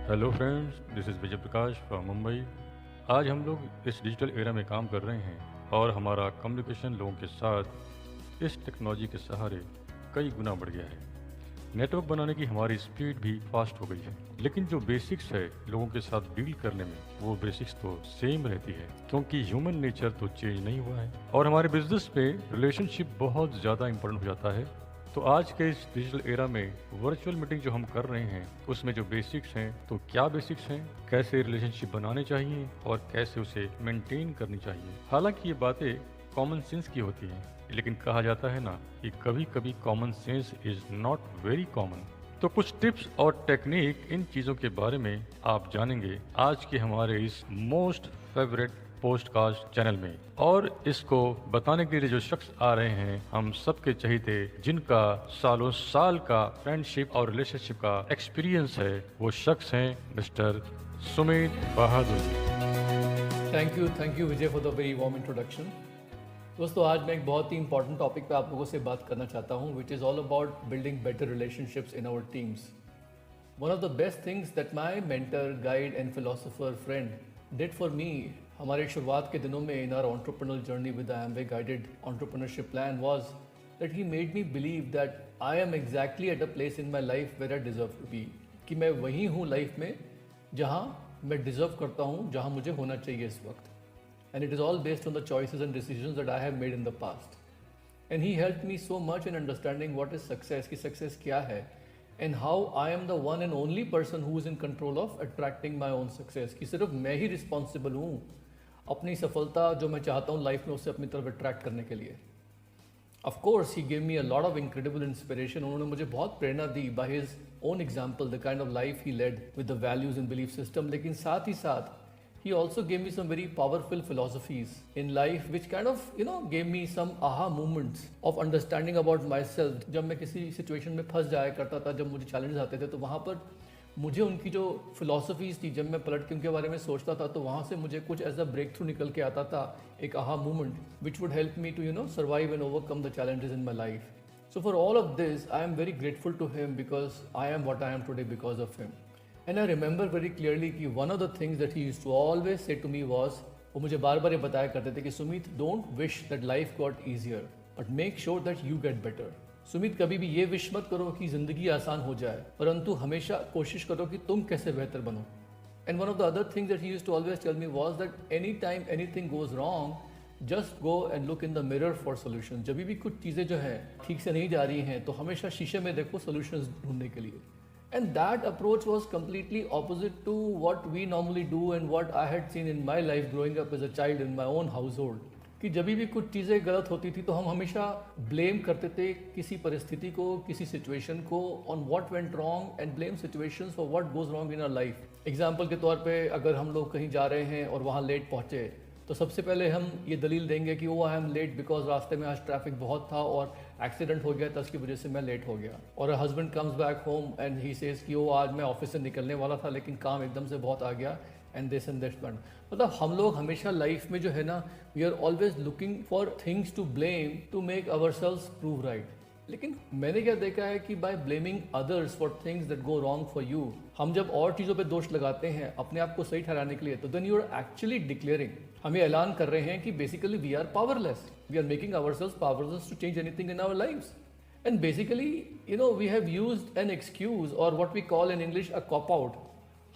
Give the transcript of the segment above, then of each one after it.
Hello friends, this is Vijay Prakash from Mumbai. आज हम लोग इस डिजिटल एरा में काम कर रहे हैं और हमारा कम्युनिकेशन लोगों के साथ इस टेक्नोलॉजी के सहारे कई गुना बढ़ गया है। नेटवर्क बनाने की हमारी स्पीड भी फास्ट हो गई है, लेकिन जो बेसिक्स है लोगों के साथ डील करने में, वो बेसिक्स तो सेम रहती है, क्योंकि ह्यूमन नेचर तो चेंज नहीं हुआ है। और हमारे बिजनेस में रिलेशनशिप बहुत ज़्यादा इंपॉर्टेंट हो जाता है। तो आज के इस डिजिटल एरा में वर्चुअल मीटिंग जो हम कर रहे हैं, उसमें जो बेसिक्स हैं, तो क्या बेसिक्स हैं, कैसे रिलेशनशिप बनाने चाहिए और कैसे उसे मेंटेन करनी चाहिए। हालांकि ये बातें कॉमन सेंस की होती हैं, लेकिन कहा जाता है ना कि कभी कभी common sense is not very common. तो कुछ टिप्स और टेक्निक, इन चीज़ों के बारे में आप जानेंगे आज के हमारे इस मोस्ट फेवरेट पोस्टकास्ट चैनल में। और इसको बताने के लिए जो शख्स आ रहे हैं, हम सबके चहीते, जिनका सालों साल का फ्रेंडशिप और रिलेशनशिप का एक्सपीरियंस है, वो शख्स हैं Mr Sumit Bahadur ji. Thank you Vijay for the very warm introduction. दोस्तों, आज मैं एक बहुत ही इंपॉर्टेंट टॉपिक पे आप लोगों से बात करना चाहता हूँ, which is all about building better relationships in our teams. One of the best things that my mentor, guide and philosopher friend did for me हमारे शुरुआत के दिनों में in our entrepreneurial journey with the Amway guided entrepreneurship plan was that he made me believe that I am exactly at a place in my life where I deserve to be. कि मैं वही हूँ life में जहाँ मैं deserve करता हूँ, जहाँ मुझे होना चाहिए इस वक्त। And it is all based on the choices and decisions that I have made in the past. And he helped me so much in understanding what is success, कि success क्या है, and how I am the one and only person who is in control of attracting my own success, कि सिर्फ मैं ही responsible हूँ अपनी सफलता जो मैं चाहता हूँ लाइफ में उसे अपनी तरफ अट्रैक्ट करने के लिए। Of course, he gave me a lot of incredible inspiration. उन्होंने मुझे बहुत प्रेरणा दी by his own example, the kind of life he led with the values and belief system. लेकिन साथ ही साथ he also gave me some very powerful philosophies in life which kind of gave me some aha moments of understanding about myself। जब मैं किसी situation में फंस जाया करता था, जब मुझे चैलेंजेस आते थे, तो वहाँ पर मुझे उनकी जो फिलोसफीज थी, जब मैं पलट के उनके बारे में सोचता था, तो वहाँ से मुझे कुछ एज अ ब्रेक थ्रू निकल के आता था, एक aha moment which would help me to survive and overcome the challenges in my life. So for all of this, I am very grateful to him because I am what I am today because of him. And I remember very clearly कि one of the things that he used to always say to me was, वो मुझे बार बार ये बताया करते थे कि Sumit, don't wish that life got easier, but make sure that you get better। Sumit, कभी भी ये विश मत करो कि ज़िंदगी आसान हो जाए, परंतु हमेशा कोशिश करो कि तुम कैसे बेहतर बनो। And one of the other things that he used to always tell me was that anytime anything goes wrong, just go and look in the mirror for solution. जब भी कुछ चीज़ें जो हैं ठीक से नहीं जा रही हैं, तो हमेशा शीशे में देखो सोल्यूशंस ढूंढने के लिए। And that approach was completely opposite to what we normally do and what I had seen in my life growing up as a child in my own household. कि जब भी कुछ चीज़ें गलत होती थी तो हम हमेशा ब्लेम करते थे किसी परिस्थिति को, किसी सिचुएशन को, on what went wrong and blame situations for what goes wrong in our life. Example के तौर पर अगर हम लोग कहीं जा रहे हैं और वहाँ लेट पहुँचे, तो सबसे पहले हम ये दलील देंगे कि वो आई एम लेट बिकॉज रास्ते में आज ट्रैफिक बहुत था और एक्सीडेंट हो गया था, उसकी वजह से मैं लेट हो गया। और husband comes back home and he says कि वो आज मैं ऑफिस से निकलने वाला था लेकिन काम एकदम से बहुत आ गया एंड दिस एंड दैट। मतलब हम लोग हमेशा लाइफ में जो है ना, we are always looking for things to blame to make ourselves prove right. लेकिन मैंने क्या देखा है कि by blaming others for things that go wrong for you, हम जब और चीज़ों पे दोष लगाते हैं अपने आप को सही ठहराने के लिए, तो then you are actually declaring, हम ये ऐलान कर रहे हैं कि basically we are powerless, we are making ourselves powerless to change anything in our lives. And basically we have used an excuse और what we call in English a cop out.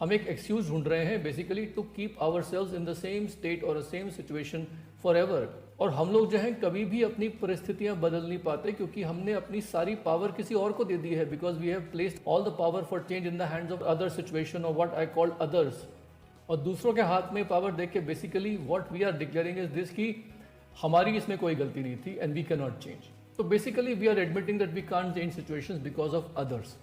हम एक एक्सक्यूज ढूंढ रहे हैं basically to keep ourselves in the same state और same situation forever. और हम लोग जो हैं कभी भी अपनी परिस्थितियां बदल नहीं पाते, क्योंकि हमने अपनी सारी पावर किसी और को दे दी है, because we have placed all the power for change in the hands of other situation और व्हाट आई कॉल्ड अदर्स। और दूसरों के हाथ में पावर देख के basically what we are declaring is this कि हमारी इसमें कोई गलती नहीं थी and we can not change. तो basically we are admitting that we can't change situations because of others.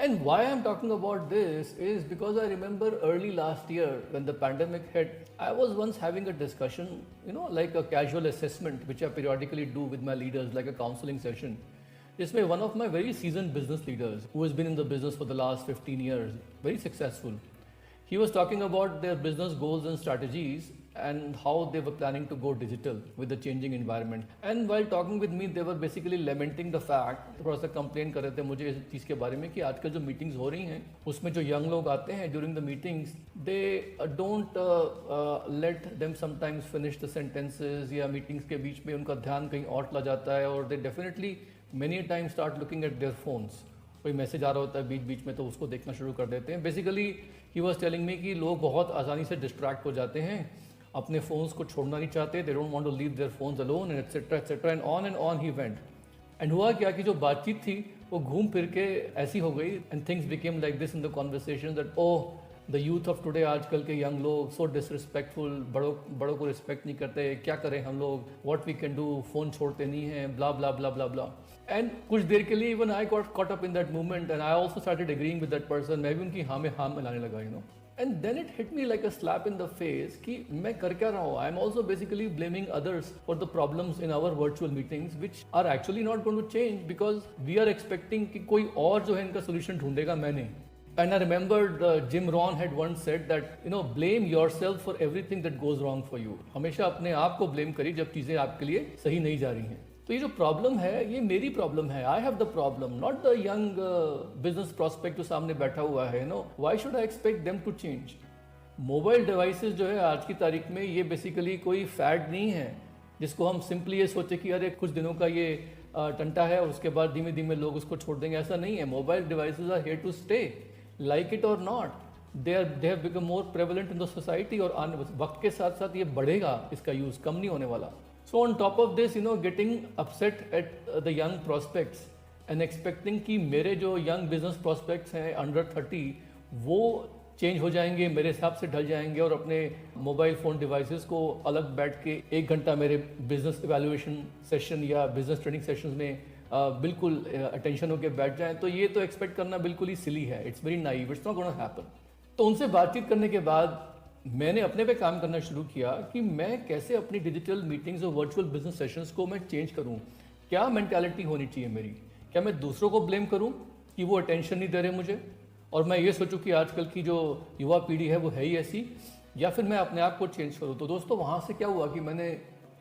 And why I'm talking about this is because I remember early last year when the pandemic hit, I was once having a discussion, like a casual assessment, which I periodically do with my leaders, like a counseling session. इसमें one of my very seasoned business leaders, who has been in the business for the last 15 years, very successful, he was talking about their business goals and strategies, and how they were planning to go digital with the changing environment. And while talking with me, they were basically lamenting the fact, थोड़ा सा complain कर रहे थे मुझे इस चीज़ के बारे में कि आजकल जो meetings हो रही हैं उसमें जो young लोग आते हैं during the meetings, they don't let them sometimes finish the sentences, या meetings के बीच में उनका ध्यान कहीं और चला जाता है, और they definitely many times start looking at their phones. कोई मैसेज आ रहा होता है बीच बीच में तो उसको देखना शुरू कर देते हैं. Basically he was telling me कि लोग बहुत आसानी से डिस्ट्रैक्ट हो जाते हैं, अपने फ़ोन्स को छोड़ना नहीं चाहते, they don't want to leave their phones alone and etcetera and on he went. एंड हुआ क्या कि जो बातचीत थी वो घूम फिर के ऐसी हो गई, and things became like this in the conversation that oh the youth of today, आजकल के यंग लोग सो डिसरिस्पेक्टफुल, बड़ों को रिस्पेक्ट नहीं करते, क्या करें हम लोग, what we can do, phone छोड़ते नहीं हैं, ब्ला ब्ला ब्ला ब्ला ब्ला. एंड कुछ देर के लिए even I got caught up in that movement and I also started agreeing with that person. मैं भी उनकी हाँ में हाँ मिलाने लगा, you know. And then it hit me like a slap in the face कि मैं कर क्या रहा हूँ. I am also basically blaming others for the problems in our virtual meetings which are actually not going to change because we are expecting कि कोई और जो है इनका सोल्यूशन ढूंढेगा, मैं नहीं. And I remembered Jim Rohn had once said that, you know, blame yourself for everything that goes wrong for you. हमेशा अपने आप को blame करिए जब चीज़ें आपके लिए सही नहीं जा रही हैं. तो ये जो प्रॉब्लम है ये मेरी प्रॉब्लम है. I have the problem, not the young business prospect जो सामने बैठा हुआ है. No, why should I expect them to change. Mobile devices जो है आज की तारीख में ये बेसिकली कोई फैड नहीं है जिसको हम सिंपली ये सोचे कि अरे कुछ दिनों का ये टंटा है और उसके बाद धीमे धीमे लोग उसको छोड़ देंगे. ऐसा नहीं है. Mobile devices are here to stay. Like it or not, they have become more prevalent in the society. और वक्त के साथ साथ ये बढ़ेगा, इसका यूज़ कम नहीं होने वाला. So on top of this, you know, getting upset at the young prospects and expecting कि मेरे जो young business prospects हैं under 30 वो चेंज हो जाएंगे, मेरे हिसाब से ढल जाएंगे और अपने मोबाइल फ़ोन डिवाइसेस को अलग बैठ के 1 घंटा मेरे बिजनेस इवैल्यूएशन सेशन या बिजनेस ट्रेनिंग सेशंस में बिल्कुल अटेंशन होकर बैठ जाएं, तो ये तो एक्सपेक्ट करना बिल्कुल ही सिली है. It's very naive, it's not gonna happen. तो उनसे बातचीत करने के बाद मैंने अपने पे काम करना शुरू किया कि मैं कैसे अपनी डिजिटल मीटिंग्स और वर्चुअल बिजनेस सेशंस को मैं चेंज करूं. क्या मेंटालिटी होनी चाहिए मेरी. क्या मैं दूसरों को ब्लेम करूं कि वो अटेंशन नहीं दे रहे मुझे, और मैं ये सोचूं कि आजकल की जो युवा पीढ़ी है वो है ही ऐसी, या फिर मैं अपने आप को चेंज करूं. तो दोस्तों वहाँ से क्या हुआ कि मैंने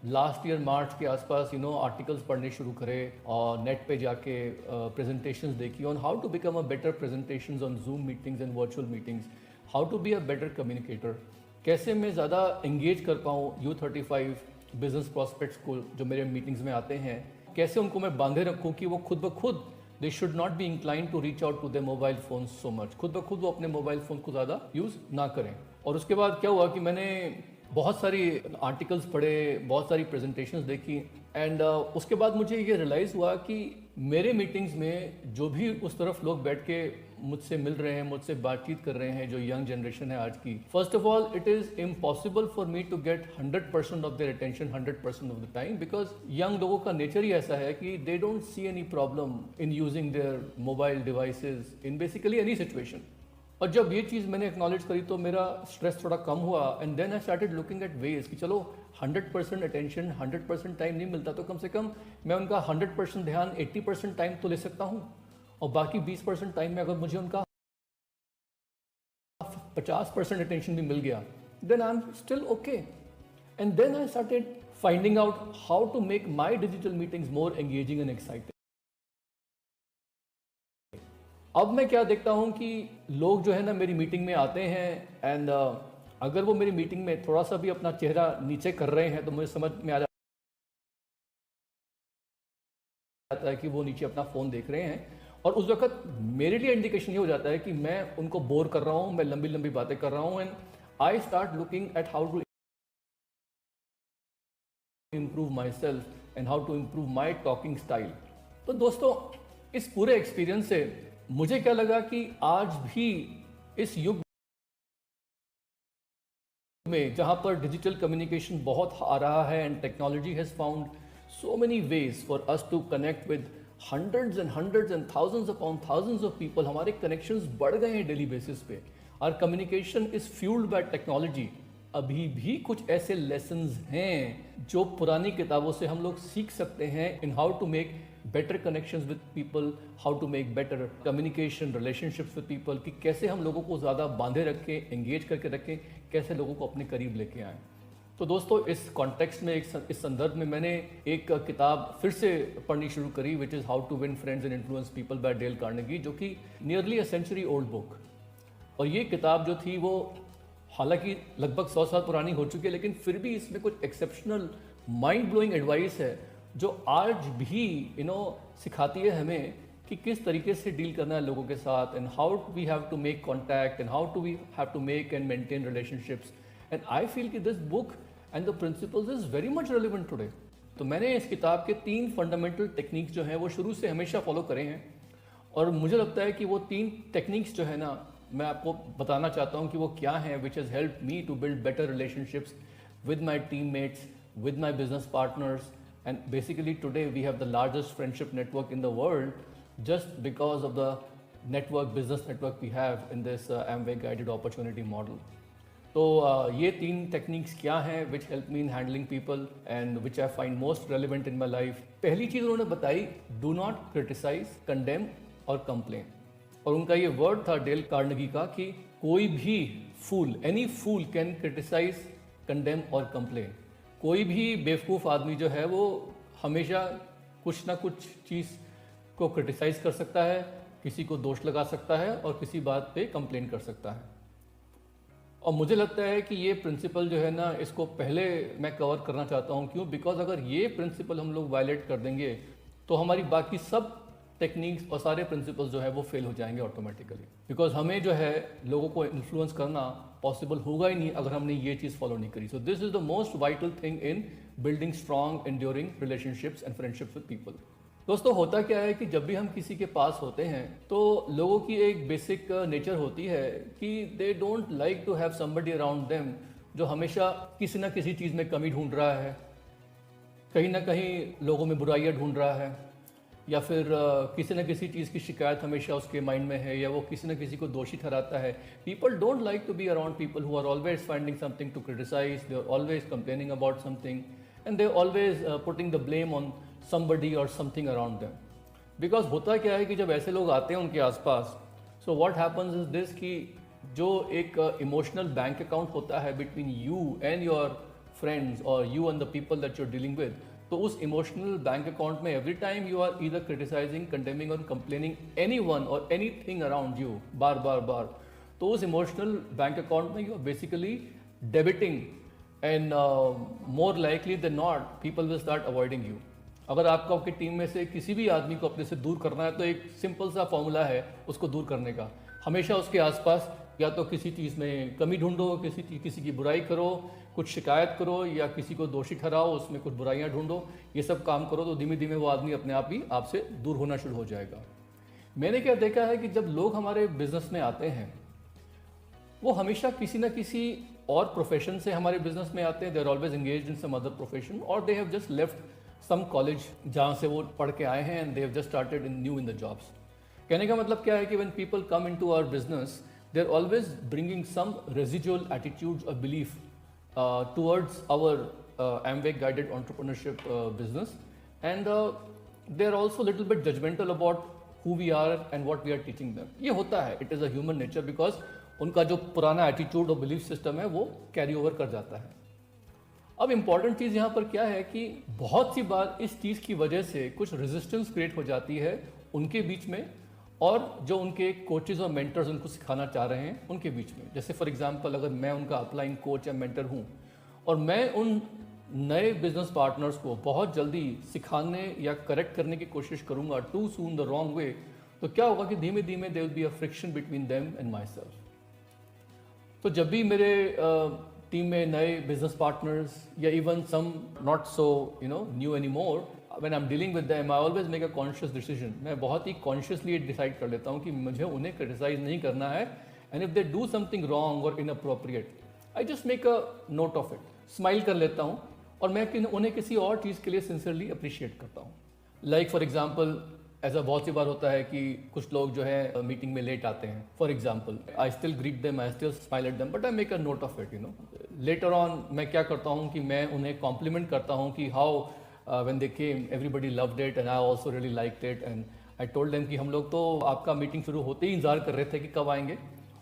लास्ट ईयर मार्च के आसपास आर्टिकल्स पढ़ने शुरू करे और नेट पे जाके प्रेजेंटेशंस देखी on how to become a better presentations on Zoom meetings and virtual meetings, how to be a better communicator, कैसे मैं ज़्यादा एंगेज कर पाऊँ U35 बिजनेस प्रॉस्पेक्ट्स को जो मेरे मीटिंग्स में आते हैं, कैसे उनको मैं बांधे रखूँ कि वो खुद ब खुद they should not be incline to reach out to the mobile phone so much, खुद ब खुद वो अपने मोबाइल फ़ोन को ज़्यादा यूज़ ना करें. और उसके बाद क्या हुआ कि मैंने बहुत सारी आर्टिकल्स पढ़े, बहुत सारी प्रेजेंटेशंस देखी, एंड उसके बाद मुझे ये रियलाइज़ हुआ कि मेरे मीटिंग्स में जो भी उस तरफ लोग बैठ के मुझसे मिल रहे हैं, मुझसे बातचीत कर रहे हैं, जो यंग जनरेशन है आज की, first of all it is impossible for me to get 100% of their attention 100% of the time, because young लोगों का नेचर ही ऐसा है कि they don't see any problem in using their mobile devices in basically any situation. और जब ये चीज़ मैंने एक्नॉलेज करी तो मेरा स्ट्रेस थोड़ा कम हुआ, and then I started looking at ways कि चलो 100% अटेंशन 100% टाइम नहीं मिलता तो कम से कम मैं उनका 100% ध्यान 80% टाइम तो ले सकता हूँ, और बाकी 20% टाइम में अगर मुझे उनका 50% अटेंशन भी मिल गया then I am still okay. And then I started finding out how to make my digital meetings more engaging and exciting. अब मैं क्या देखता हूँ कि लोग जो है ना मेरी मीटिंग में आते हैं, एंड अगर वो मेरी मीटिंग में थोड़ा सा भी अपना चेहरा नीचे कर रहे हैं तो मुझे समझ में आ जाता है कि वो नीचे अपना फ़ोन देख रहे हैं, और उस वक्त मेरे लिए इंडिकेशन ये हो जाता है कि मैं उनको बोर कर रहा हूँ, मैं लंबी लंबी बातें कर रहा हूँ, and I start looking at how to improve myself and how to improve my talking style. तो दोस्तों इस पूरे एक्सपीरियंस से मुझे क्या लगा कि आज भी इस युग में जहां पर डिजिटल कम्युनिकेशन बहुत आ रहा है and technology has found so many ways for us to connect with hundreds and thousands upon thousands of people, हमारे कनेक्शंस बढ़ गए हैं डेली बेसिस पे. Our communication is fuelled by technology. अभी भी कुछ ऐसे लेसन्स हैं जो पुरानी किताबों से हम लोग सीख सकते हैं in how to make better connections with people, how to make better communication relationships with people, कि कैसे हम लोगों को ज़्यादा बांधे रखें, एंगेज करके रखें, कैसे लोगों को अपने करीब लेके आएँ. तो दोस्तों इस कॉन्टेक्स्ट में इस संदर्भ में मैंने एक किताब फिर से पढ़नी शुरू करी which is how to win friends and influence people by Dale Carnegie, जो कि nearly a century old book. और ये किताब जो थी वो हालांकि लगभग 100 साल पुरानी हो चुकी है, लेकिन फिर भी इसमें कुछ एक्सेप्शनल माइंड ब्लोइंग एडवाइस है जो आज भी सिखाती है हमें कि किस तरीके से डील करना है लोगों के साथ, and how we have to make contact and how to we have to make and maintain relationships. And I feel कि this book and the principles is very much relevant today. तो मैंने इस किताब के 3 फंडामेंटल टेक्निक्स जो हैं वो शुरू से हमेशा फॉलो करे हैं, और मुझे लगता है कि वो 3 टेक्निक्स जो है ना, मैं आपको बताना चाहता हूँ कि वो क्या हैं, which has help me to build better relationships with my teammates, with my business partners, and basically today we have the largest friendship network in the world just because of the business network we have in this Amway guided opportunity model. तो ये 3 techniques क्या हैं which help me in handling people and which I find most relevant in my life. पहली चीज़ उन्होंने बताई, do not criticize, condemn और complain. और उनका ये वर्ड था डेल कार्नेगी का कि कोई भी फूल, any fool can criticize, condemn और complain. कोई भी बेवकूफ़ आदमी जो है वो हमेशा कुछ ना कुछ चीज़ को क्रिटिसाइज़ कर सकता है, किसी को दोष लगा सकता है और किसी बात पे कंप्लेन कर सकता है। और मुझे लगता है कि ये प्रिंसिपल जो है ना, इसको पहले मैं कवर करना चाहता हूँ। क्यों? बिकॉज अगर ये प्रिंसिपल हम लोग वायलेट कर देंगे तो हमारी बाकी सब टेक्निक्स और सारे प्रिंसिपल्स जो है वो फेल हो जाएंगे ऑटोमेटिकली। बिकॉज हमें जो है लोगों को इन्फ्लुएंस करना पॉसिबल होगा ही नहीं अगर हमने ये चीज़ फॉलो नहीं करी। So this is the most vital thing in building strong enduring relationships and friendships with people. दोस्तों होता क्या है कि जब भी हम किसी के पास होते हैं तो लोगों की एक बेसिक नेचर होती है कि they don't like to have somebody around them जो हमेशा किसी ना किसी चीज़ में कमी ढूंढ रहा है, कहीं ना कहीं लोगों में बुराइयां ढूंढ रहा है, या फिर किसी न किसी चीज़ की शिकायत हमेशा उसके माइंड में है, या वो किसी न किसी को दोषी ठहराता है। People don't like to be around people who are always finding something to criticise, they are always complaining about something and they are always putting the blame on somebody or something around them. Because होता क्या है कि जब ऐसे लोग आते हैं उनके आसपास, so what happens is this कि जो एक इमोशनल बैंक अकाउंट होता है between you and your friends और you and the people that you are dealing with, तो उस इमोशनल बैंक अकाउंट में every time you are either criticising, condemning और कंप्लेनिंग एनीवन और एनीथिंग अराउंड यू बार बार बार, तो उस इमोशनल बैंक अकाउंट में you are basically debiting and more likely than not people will start avoiding you. अगर आपको आपकी टीम में से किसी भी आदमी को अपने से दूर करना है तो एक सिंपल सा फॉर्मूला है उसको दूर करने का, हमेशा उसके आसपास या तो किसी चीज़ में कमी ढूंढो, किसी की बुराई करो, कुछ शिकायत करो, या किसी को दोषी ठहराओ, उसमें कुछ बुराइयां ढूंढो, ये सब काम करो तो धीमे धीमे वो आदमी अपने आप ही आपसे दूर होना शुरू हो जाएगा। मैंने क्या देखा है कि जब लोग हमारे बिजनेस में आते हैं वो हमेशा किसी न किसी और प्रोफेशन से हमारे बिजनेस में आते हैं, they are always engaged in some other profession, और they have just left some college जहाँ से वो पढ़ के आए हैं and they have just started in new in the jobs. कहने का मतलब क्या है कि when people come into our business they are always bringing some residual attitudes और belief towards our Amway guided entrepreneurship business, and they are also a little bit judgmental about who we are and what we are teaching them. ये होता है, it is a human nature, because उनका जो पुराना attitude और belief system है वो carry over कर जाता है। अब इम्पॉर्टेंट चीज़ यहाँ पर क्या है कि बहुत सी बार इस चीज़ की वजह से कुछ रेजिस्टेंस क्रिएट हो जाती है उनके बीच में और जो उनके कोचेज़ और मेंटर्स उनको सिखाना चाह रहे हैं उनके बीच में। जैसे फॉर एग्जांपल अगर मैं उनका अपलाइन कोच या मेंटर हूँ और मैं उन नए बिजनेस पार्टनर्स को बहुत जल्दी सिखाने या करेक्ट करने की कोशिश करूँगा to soon the wrong way, तो क्या होगा कि धीमे धीमे there will be a friction between them and myself. तो जब भी मेरे टीम में नए बिजनेस पार्टनर्स या even some not so new any more, when I'm dealing with them, I always make a conscious decision. मैं बहुत ही consciously decide कर लेता हूँ कि मुझे उन्हें क्रिटिसाइज नहीं करना है, and if they do something wrong or inappropriate, I just make a note of it, smile कर लेता हूँ और मैं उन्हें किसी और चीज़ के लिए सिंसियरली अप्रिशिएट करता हूँ। लाइक फॉर एग्जाम्पल ऐसा बहुत सी बार होता है कि कुछ लोग जो है मीटिंग में लेट आते हैं, for example I still greet them, I still smile at them, but I make a note of it. Later on मैं क्या करता हूँ कि मैं उन्हें कॉम्प्लीमेंट करता हूँ कि how when they came everybody loved it and I also really liked it, and I told them कि हम लोग तो आपका मीटिंग शुरू होते ही इंतज़ार कर रहे थे कि कब आएंगे,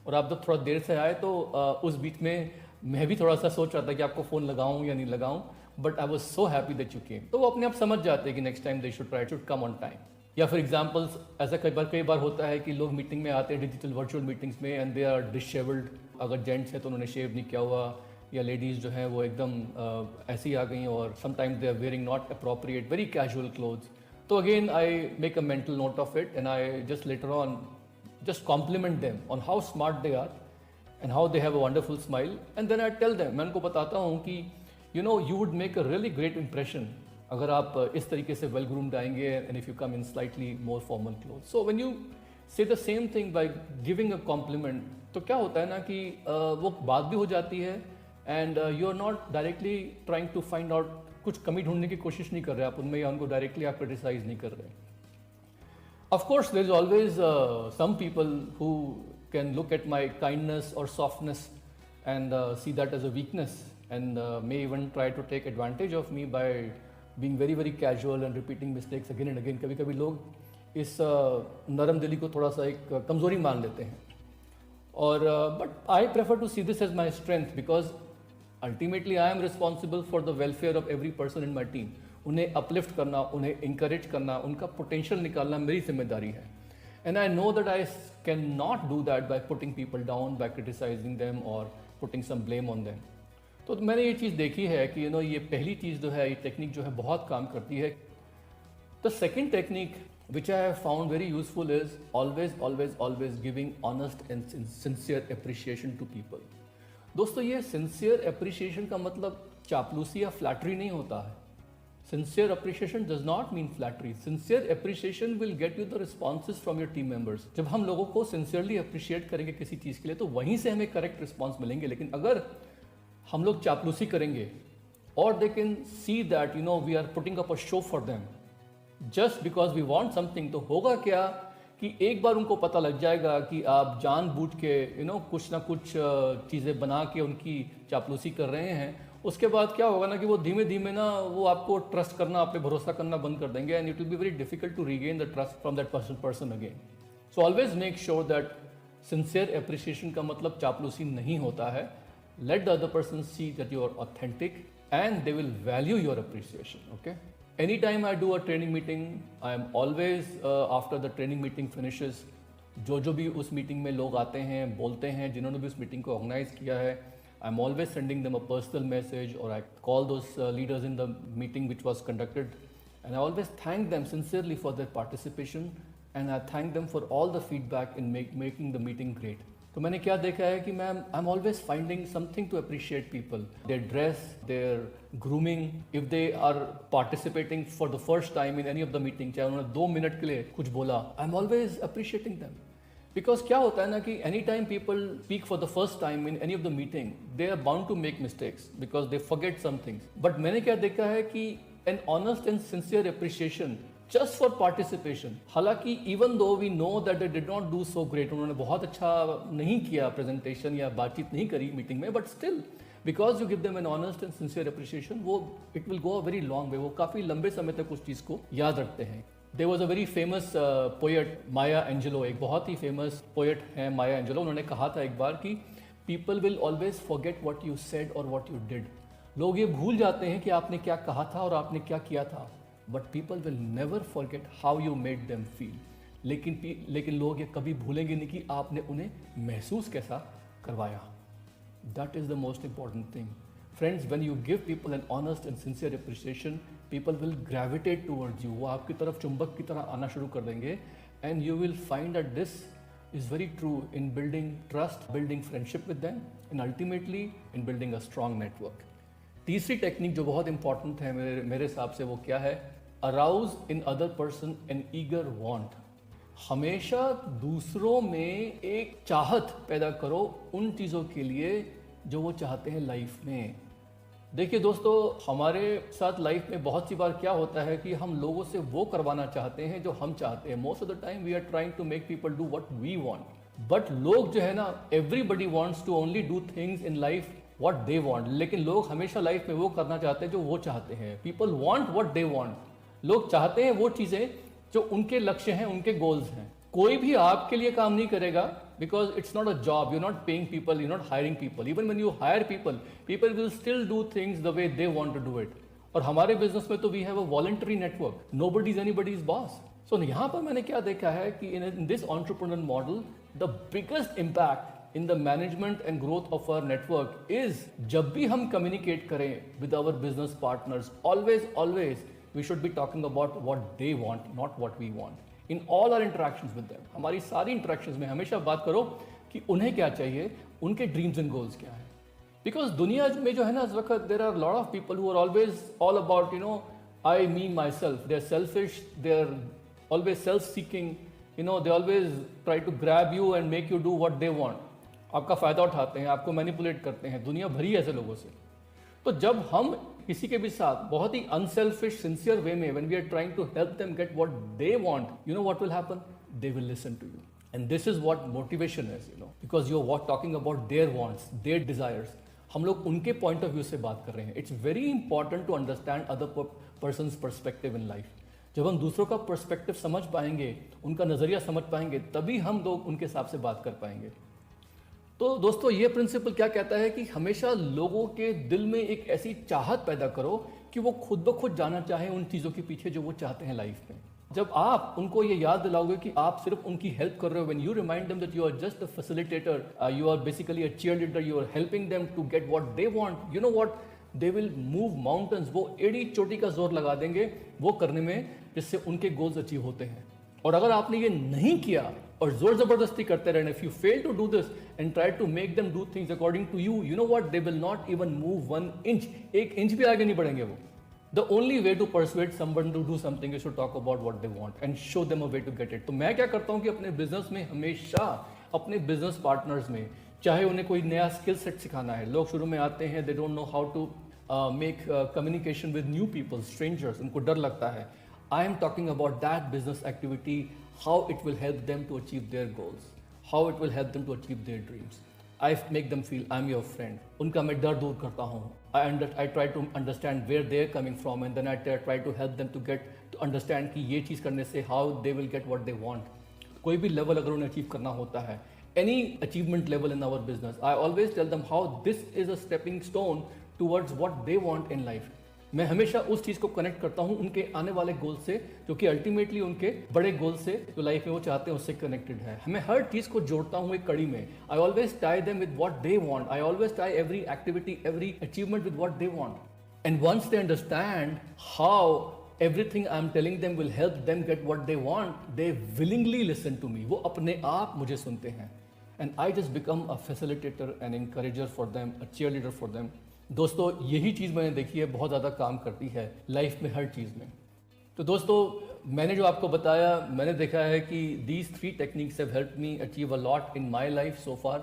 और आप जब थोड़ा देर से आए तो उस बीच में मैं भी थोड़ा सा सोच रहा था कि आपको फ़ोन लगाऊं या नहीं लगाऊं, but I was so happy that you came. तो वो अपने आप समझ जाते हैं कि next time they should come on time. या फिर एग्जाम्पल्स ऐसा कई बार होता है कि लोग मीटिंग में आते हैं, डिजिटल वर्चुअल मीटिंग्स में, एंड दे आर डिशेवल्ड। अगर जेंट्स है तो उन्होंने शेव नहीं किया हुआ, या लेडीज़ जो हैं वो एकदम ऐसी आ गई, और sometimes they are wearing not appropriate very casual clothes. तो again I make a mental note of it and I just later on just compliment them on how smart they are and how they have a wonderful smile, and then I tell them, मैं उनको बताता हूँ कि you would make a really great impression अगर आप इस तरीके से well groomed आएंगे, and if you come in slightly more formal clothes. So when you say the same thing by giving a compliment, तो क्या होता है ना कि वो बात भी हो जाती है, and you are not directly trying to find out, कुछ कमी ढूंढने की कोशिश नहीं कर रहे आप उनमें, या उनको डायरेक्टली आप क्रिटिसाइज नहीं कर रहे। Of course, there is always some people who can look at my kindness or softness and see that as a weakness, and may even try to take advantage of me by being very very casual and repeating mistakes again and again. कभी कभी लोग इस नरम दिली को थोड़ा सा एक कमज़ोरी मान लेते हैं, और but I prefer to see this as my strength, because ultimately I am responsible for the welfare of every person in my team. उन्हें अपलिफ्ट करना, उन्हें इंकरेज करना, उनका पोटेंशियल निकालना मेरी जिम्मेदारी है। And I know that I can not do that by putting people down, by criticising them और putting some blame on them. तो मैंने ये चीज़ देखी है कि ये पहली चीज़ जो है, ये टेक्निक जो है बहुत काम करती है। The second technique which I have found very useful is always giving honest and sincere appreciation to people. दोस्तों, ये sincere appreciation का मतलब चापलूसी या फ्लैटरी नहीं होता है। Sincere appreciation does not mean flattery. Sincere appreciation will get you the responses from your team members. जब हम लोगों को sincerely appreciate करेंगे किसी चीज़ के लिए, तो वहीं से हमें correct response मिलेंगे। लेकिन अगर हम लोग चापलूसी करेंगे, और they can see that we are putting up a show for them just because we want something, तो होगा क्या कि एक बार उनको पता लग जाएगा कि आप जानबूझ के कुछ ना कुछ चीज़ें बना के उनकी चापलूसी कर रहे हैं। उसके बाद क्या होगा ना कि वो धीमे धीमे ना वो आपको ट्रस्ट करना, आप पे भरोसा करना बंद कर देंगे, and it will be very difficult to regain the trust from that person again. So always make sure that sincere appreciation का मतलब चापलूसी नहीं होता है। Let the other person see that you are authentic and they will value your appreciation. Okay, any time I do a training meeting, I am always after the training meeting finishes, जो भी उस meeting में लोग आते हैं, बोलते हैं, जिन्होंने भी उस मीटिंग को ऑर्गेनाइज किया है, I'm always sending them a personal message, or I call those leaders in the meeting which was conducted, and I always thank them sincerely for their participation, and I thank them for all the feedback in making the meeting great. तो मैंने क्या देखा है कि I'm always finding something to appreciate people. Their dress, their grooming, if they are participating for the first time in any of the meeting, चाहे उन्होंने 2 minute के लिए कुछ बोला, I'm always appreciating them. Because क्या होता है ना कि any time people speak for the first time in any of the meeting, they are bound to make mistakes because they forget some things. But मैंने क्या देखा है कि an honest and sincere appreciation just for participation, हालांकि even though we know that they did not do so great, उन्होंने बहुत अच्छा नहीं किया प्रेजेंटेशन या बातचीत नहीं करी मीटिंग में, but still because you give them an honest and sincere appreciation, वो it will go a very long way, वो काफ़ी लंबे समय तक उस चीज़ को याद रखते हैं। There was a very famous poet, Maya Angelou, एक बहुत ही famous poet है Maya Angelou। उन्होंने कहा था एक बार कि people will always forget what you said or what you did. लोग ये भूल जाते हैं कि आपने क्या कहा था और आपने क्या किया था, but people will never forget how you made them feel. लेकिन लोग ये कभी भूलेंगे नहीं कि आपने उन्हें महसूस कैसा करवाया। That is the most important thing. Friends, when you give people an honest and sincere appreciation, people will gravitate towards you. वो आपकी तरफ चुंबक की तरह आना शुरू कर देंगे, and you will find that this is very true in building trust, building friendship with them, and ultimately in building a strong network. तीसरी टेक्निक जो बहुत इंपॉर्टेंट है मेरे हिसाब से, वो क्या है? Arouse in other person an eager want. हमेशा दूसरों में एक चाहत पैदा करो उन चीज़ों के लिए जो वो चाहते हैं लाइफ में। देखिए दोस्तों, हमारे साथ लाइफ में बहुत सी बार क्या होता है कि हम लोगों से वो करवाना चाहते हैं जो हम चाहते हैं। Most of the time we are trying to make people do what we want, but लोग जो है ना, everybody wants to only do things in life what they want, लेकिन लोग हमेशा लाइफ में वो करना चाहते हैं जो वो चाहते हैं। People want what they want, लोग चाहते हैं वो चीज़ें जो उनके लक्ष्य हैं, उनके गोल्स हैं। कोई भी आपके लिए काम नहीं करेगा, because it's not a job, you not paying people, you not hiring people. Even when you hire people, people will still do things the way they want to do it. और हमारे बिजनेस में तो we have a voluntary network, nobody is anybody's boss. So यहाँ पर मैंने क्या देखा है कि in this entrepreneur model the biggest impact in the management and growth of our network is, जब भी हम कम्युनिकेट करें with our business partners, always we should be talking about what they want, not what we want. In all our interactions with them, हमारी सारी interactions में हमेशा बात करो कि उन्हें क्या चाहिए, उनके ड्रीम्स एंड गोल्स क्या है. बिकॉज दुनिया में जो है ना, इस वक्त there are lot of people who are always all about I, me, myself. They are selfish, they are always self seeking, they always try to grab you and make you do what they want. आपका फायदा उठाते हैं, आपको manipulate करते हैं. दुनिया भरी है ऐसे लोगों से. तो जब हम किसी के भी साथ बहुत ही अनसेल्फिश सिंसियर वे में, when we are trying to help them get what they want, you know what will happen, they will listen to you. And this is what motivation is, because you are talking about their wants, their desires. हम लोग उनके point of view से बात कर रहे हैं. It's very important to understand other person's perspective in life. जब हम दूसरों का पर्सपेक्टिव समझ पाएंगे, उनका नजरिया समझ पाएंगे, तभी हम लोग उनके हिसाब से बात कर पाएंगे. तो दोस्तों, ये प्रिंसिपल क्या कहता है कि हमेशा लोगों के दिल में एक ऐसी चाहत पैदा करो कि वो खुद ब खुद जाना चाहें उन चीज़ों के पीछे जो वो चाहते हैं लाइफ में. जब आप उनको ये याद दिलाओगे कि आप सिर्फ उनकी हेल्प कर रहे हो, when you remind them that you are just a facilitator, you are basically a cheerleader, you are helping them to get what they want, you know what, they will move mountains. वो एड़ी चोटी का जोर लगा देंगे वो करने में जिससे उनके गोल्स अचीव होते हैं. और अगर आपने ये नहीं किया और जोर जबरदस्ती करते रहने, if you fail to do this and try to make them do things according to you, you know what, they will not even move 1 inch. 1 inch भी आगे नहीं बढ़ेंगे वो. The only way to persuade someone to do something is to talk about what they want and show them a way to get it. तो मैं क्या करता हूँ कि अपने बिजनेस में हमेशा अपने बिजनेस पार्टनर्स में, चाहे उन्हें कोई नया स्किल सेट सिखाना है, लोग शुरू में आते हैं, they don't know how to make communication with new people, strangers, उनको डर लगता है. I am talking about that business activity, how it will help them to achieve their goals, how it will help them to achieve their dreams. I make them feel I'm your friend. उनका मैं डर दूर करता हूँ. I try to understand where they're coming from and then I try to help them to understand कि ये चीज़ करने से how they will get what they want. कोई भी level अगर उन्हें achieve करना होता है, any achievement level in our business, I always tell them how this is a stepping stone towards what they want in life. मैं हमेशा उस चीज़ को कनेक्ट करता हूँ उनके आने वाले गोल से, जो कि अल्टीमेटली उनके बड़े गोल से, जो लाइफ में वो चाहते हैं, उससे कनेक्टेड है. मैं हर चीज़ को जोड़ता हूँ एक कड़ी में. I always tie them with what they want. I always tie every activity, every achievement with what they want. And once they understand how everything I'm telling them will help them get what they want, they willingly listen to me. वो अपने आप मुझे सुनते हैं. And I just become a facilitator, an encourager for them, a cheerleader for them. दोस्तों, यही चीज़ मैंने देखी है बहुत ज़्यादा काम करती है लाइफ में, हर चीज़ में. तो दोस्तों, मैंने जो आपको बताया, मैंने देखा है कि these 3 techniques have helped me achieve a lot in my life so far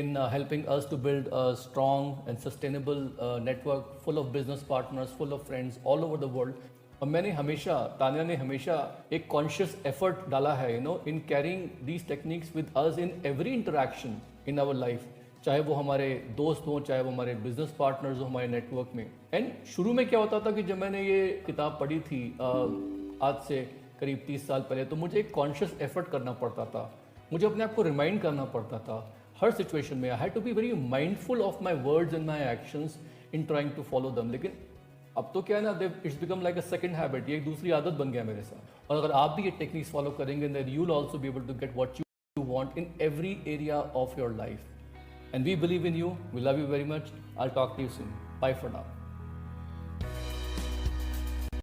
in helping us to build a strong and sustainable network full of business partners, full of friends all over the world. और मैंने हमेशा, तानिया ने हमेशा एक conscious effort डाला है in caring these techniques with us in every interaction in our life, चाहे वो हमारे दोस्त हों, चाहे वो हमारे बिजनेस पार्टनर्स हों हमारे नेटवर्क में. एंड शुरू में क्या होता था कि जब मैंने ये किताब पढ़ी थी आज से करीब 30 साल पहले, तो मुझे एक कॉन्शियस एफर्ट करना पड़ता था. मुझे अपने आप को रिमाइंड करना पड़ता था हर सिचुएशन में. I had to be very mindful of my words and my actions in trying to follow them. लेकिन अब तो क्या है ना, it's become like a second habit. ये एक दूसरी आदत बन गया मेरे साथ. और अगर आप भी ये टेक्निक्स फॉलो करेंगे, then you will also be able to get what you want in every area of your life. And we believe in you. We love you very much. I'll talk to you soon. Bye for now.